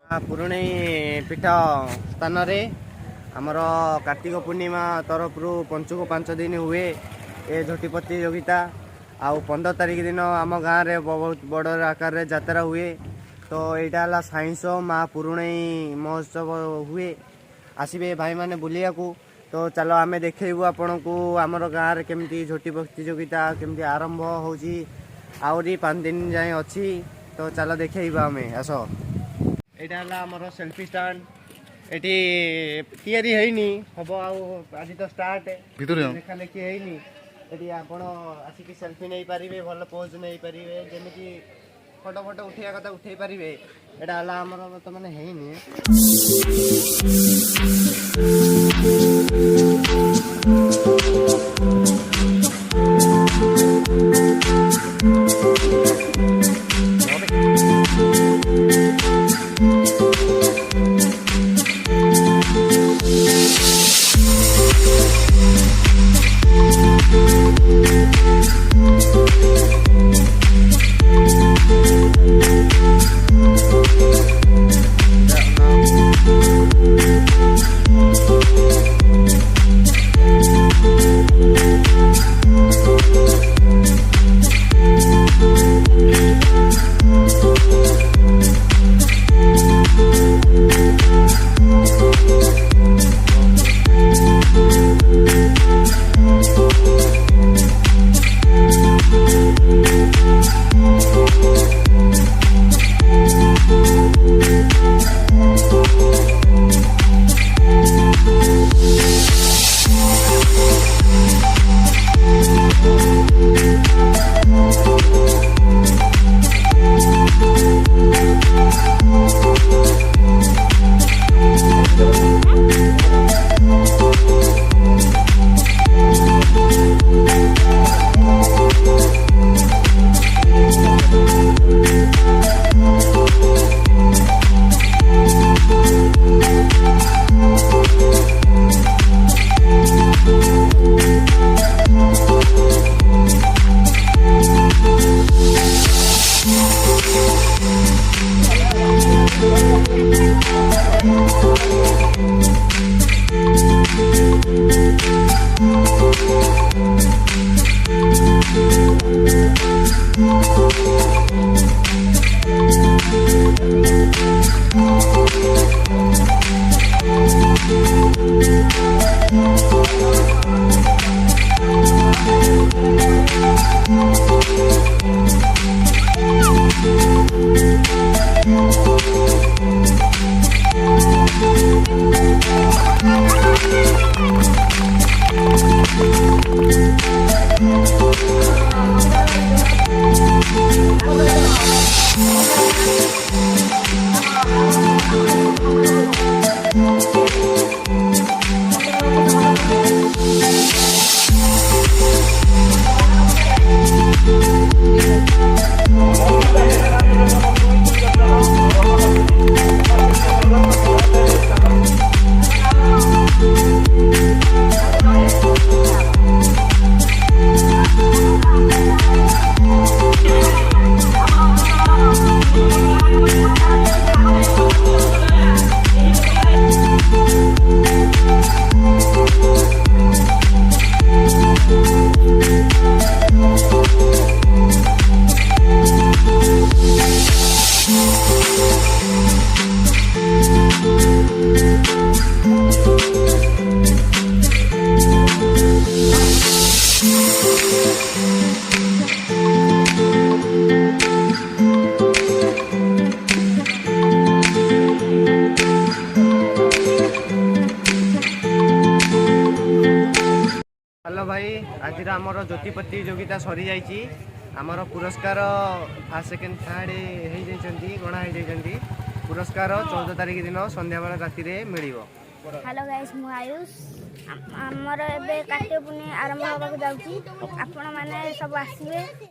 पुरुणेई पीठ स्थान आमर कार्तिक पूर्णिमा तरफ पंचुक 5 दिन हुए ए झोटी प्रतियोगिता। आउ 15 तारिख दिन आम गाँव में बहुत बड़ आकार यात्रा हुए। तो यहाँ साइंस माँ पुरुणेई महोत्सव हुए। आसबे भाई मैंने बुलिया को। तो चलो आम देखू आपण को आमर गाँव में केमती झोटी प्रतियोगिता केमती आरंभ होची। आहरी 5 दिन जाए अच्छी। तो चलो देखा आम आस। यहाँ आमर सेल्फी स्टाण्ड ये हैनी हम आज तो स्टार्ट देखा लेखी हैनी। ये आपण आसिक सेल्फी नहीं पारे भल पोज नहीं पारे जमी फोटो फोटो उठा कथा उठे पारे। यहाँ आमर बर्तमान हैनी। हेलो भाई आज आमर ज्योति प्रतियोगिता सरी जाइए। आमर पुरस्कार फर्स्ट सेकेंड थर्ड गणा हो पुरस्कार 14 तारिख दिन संध्या बेला राति मिल। हेलो गाइस मु आयुष आमर एबे कार्तिक पूर्णिमा आरंभ होगा जाउची। आपण माने सब आसीबे।